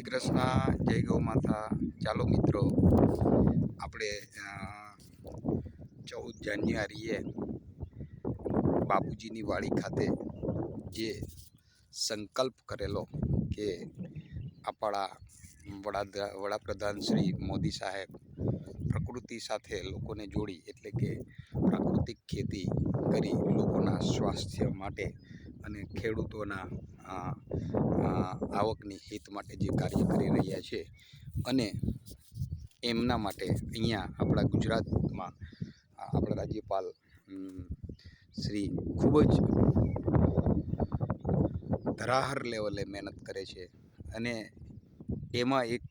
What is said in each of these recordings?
શ્રી કૃષ્ણ, જય ગૌ માતા. ચાલો મિત્રો, આપણે 14 જાન્યુઆરીએ બાપુજીની વાડી ખાતે જે સંકલ્પ કરેલો કે આપણા વડાપ્રધાન શ્રી મોદી સાહેબ પ્રકૃતિ સાથે લોકોને જોડી, એટલે કે પ્રાકૃતિક ખેતી કરી લોકોના સ્વાસ્થ્ય માટે અને ખેડૂતોના આવકની હિત માટે જે કાર્ય કરી રહ્યા છે, અને એમના માટે અહીંયા આપણા ગુજરાતમાં આપણા રાજ્યપાલ શ્રી ખૂબ જ ધરાહર લેવલે મહેનત કરે છે. અને એમાં એક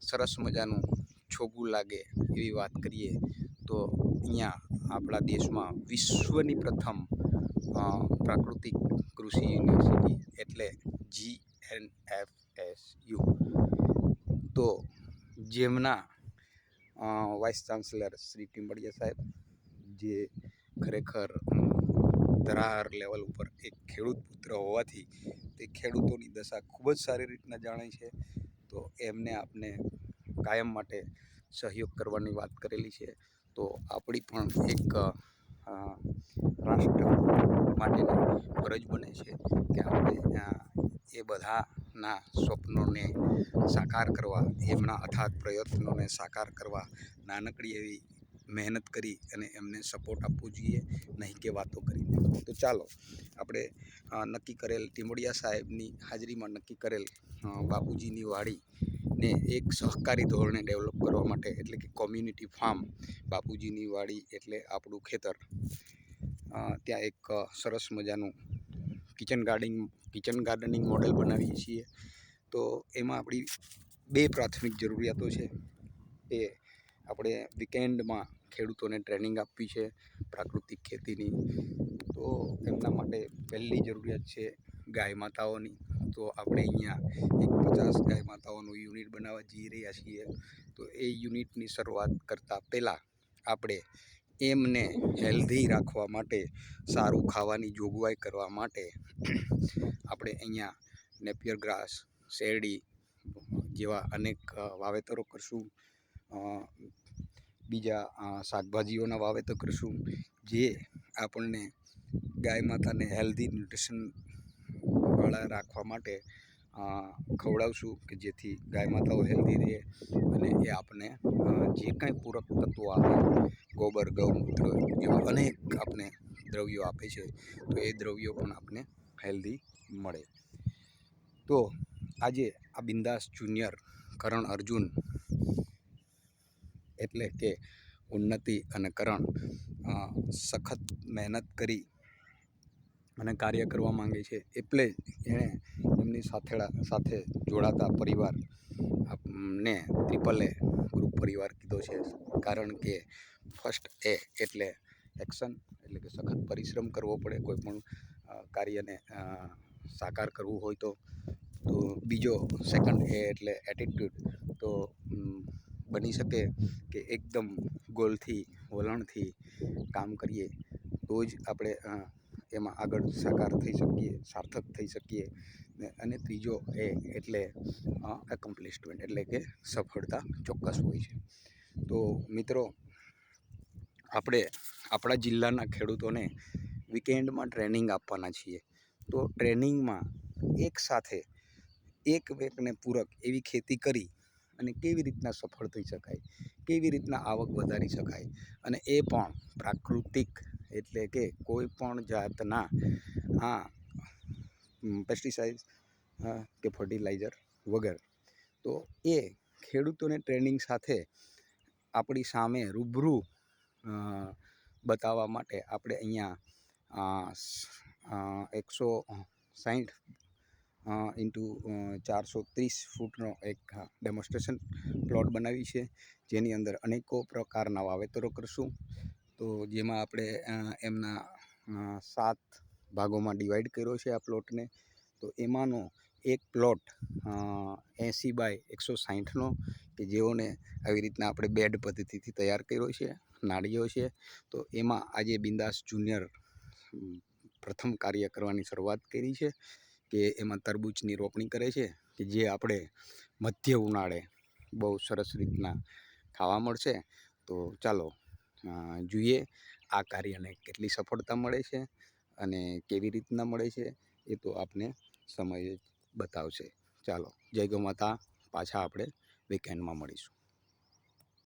સરસ મજાનું છોગું લાગે એવી વાત કરીએ તો અહીંયા આપણા દેશમાં વિશ્વની પ્રથમ પ્રાકૃતિક કૃષિ યુનિવર્સિટી એટલે GNFSU, તો જેમના વાઇસ ચાન્સલર શ્રી ટીમ્બડિયા સાહેબ, જે ખરેખર ધરાહર લેવલ ઉપર એક ખેડૂત પુત્ર હોવાથી તે ખેડૂતોની દશા ખૂબ જ સારી રીતના જાણે છે. તો એમને આપણે કાયમ માટે સહયોગ કરવાની વાત કરેલી છે. તો આપણી પણ એક રાષ્ટ્ર માટેની ફરજ બને છે કે આપણે એ બધાના સ્વપ્નોને સાકાર કરવા, એમના અથાગ પ્રયત્નોને સાકાર કરવા નાનકડી એવી મહેનત કરી અને એમને સપોર્ટ આપવો જોઈએ, નહીં કે વાતો કરીને. તો ચાલો આપણે નક્કી કરેલ ટીમ્બડિયા સાહેબની હાજરીમાં નક્કી કરેલ બાપુજીની વાડીને એક સહકારી ધોરણે ડેવલપ કરવા માટે, એટલે કે કોમ્યુનિટી ફાર્મ, બાપુજીની વાડી એટલે આપણું ખેતર, ત્યાં એક સરસ મજાનું કિચન ગાર્ડનિંગ મોડેલ બનાવીએ છીએ. તો એમાં આપણી 2 પ્રાથમિક જરૂરિયાતો છે. એ આપણે વીકેન્ડમાં ખેડૂતોને ટ્રેનિંગ આપવી છે પ્રાકૃતિક ખેતીની. તો એમના માટે પહેલી જરૂરિયાત છે ગાય માતાઓની. તો આપણે અહીંયા એક 50 ગાય માતાઓનું યુનિટ બનાવવા જઈ રહ્યા છીએ. તો એ યુનિટની શરૂઆત કરતાં પહેલાં આપણે એમને હેલ્ધી રાખવા માટે, સારું ખાવાની જોગવાઈ કરવા માટે આપણે અહીંયા નેપિયર ગ્રાસ, શેરડી જેવા અનેક વાવેતરો કરશું. બીજા શાકભાજીઓના વાવેતર કરશું, જે આપણને ગાય માતાને હેલ્ધી ન્યુટ્રિશનવાળા રાખવા માટે ખવડાવશું, કે જેથી ગાય માતાઓ હેલ્ધી રહે અને એ આપણને જે કાંઈ પૂરક તત્વો આપે, ગોબર, ગૌમૂત્ર જેવા અનેક આપણે દ્રવ્યો આપે છે, તો એ દ્રવ્યો પણ આપણે હેલ્ધી મળે. તો આજે આ બિંદાસ જુનિયર કરણ અર્જુન, એટલે કે ઉન્નતિ અને કરણ, સખત મહેનત કરી અને કાર્ય કરવા માંગે છે. એટલે એણે એમની સાથે જોડાતા પરિવાર ને AAA ગ્રુપ પરિવાર કીધો છે. કારણ કે ફર્સ્ટ A એટલે એક્શન, એટલે કે સખત પરિશ્રમ કરવો પડે કોઈ પણ કાર્યને સાકાર કરવું હોય તો. બીજો સેકન્ડ A એટલે એટીટ્યૂડ. તો બની શકે કે એકદમ ગોલથી, વલણથી કામ કરીએ તો જ આપણે એમાં આગળ સાર્થક થઈ શકીએ. અને ત્રીજો A એટલે એકોમ્પ્લિશમેન્ટ, એટલે કે સફળતા ચોક્કસ હોય છે. તો મિત્રો, આપણે આપણા જિલ્લાના ખેડૂતોને વીકેન્ડમાં ટ્રેનિંગ આપવાના છીએ. તો ટ્રેનિંગમાં એક સાથે એકને પૂરક એવી ખેતી કરી અને કેવી રીતના સફળ થઈ શકાય, કેવી રીતના આવક વધારી શકાય, અને એ પણ પ્રાકૃતિક, એટલે કે કોઈ પણ જાતના પેસ્ટિસાઇડ્સ કે ફર્ટિલાઇઝર વગર. તો એ ખેડૂતોને ટ્રેનિંગ સાથે આપણી સામે રૂબરૂ બતાવવા માટે આપણે અહીંયા 160 × 430 ફૂટનો એક ડેમોન્સ્ટ્રેશન પ્લોટ બનાવી છે, જેની અંદર અનેકો પ્રકારના વાવેતરો કરશું. તો જેમાં આપણે એમના 7 ભાગોમાં ડિવાઈડ કર્યો છે આ પ્લોટને. તો એમાંનો એક પ્લોટ 80/160નો, કે જેઓને આવી રીતના આપણે બેડ પદ્ધતિથી તૈયાર કર્યો છે, નાળીઓ છે. તો એમાં આજે બિંદાસ જુનિયર પ્રથમ કાર્ય કરવાની શરૂઆત કરી છે. કે એમાં તરબૂચની રોપણી કરે છે કે જે આપણે મધ્ય ઉનાળે બહુ સરસ રીતના ખાવા મળશે. તો ચાલો જોઈએ આ કાર્યને કેટલી સફળતા મળે છે અને કેવી રીતના મળે છે એ તો આપને સમય જ બતાવશે. ચાલો, જય ગૌ માતા. પાછા આપણે વીકેન્ડમાં મળીશું.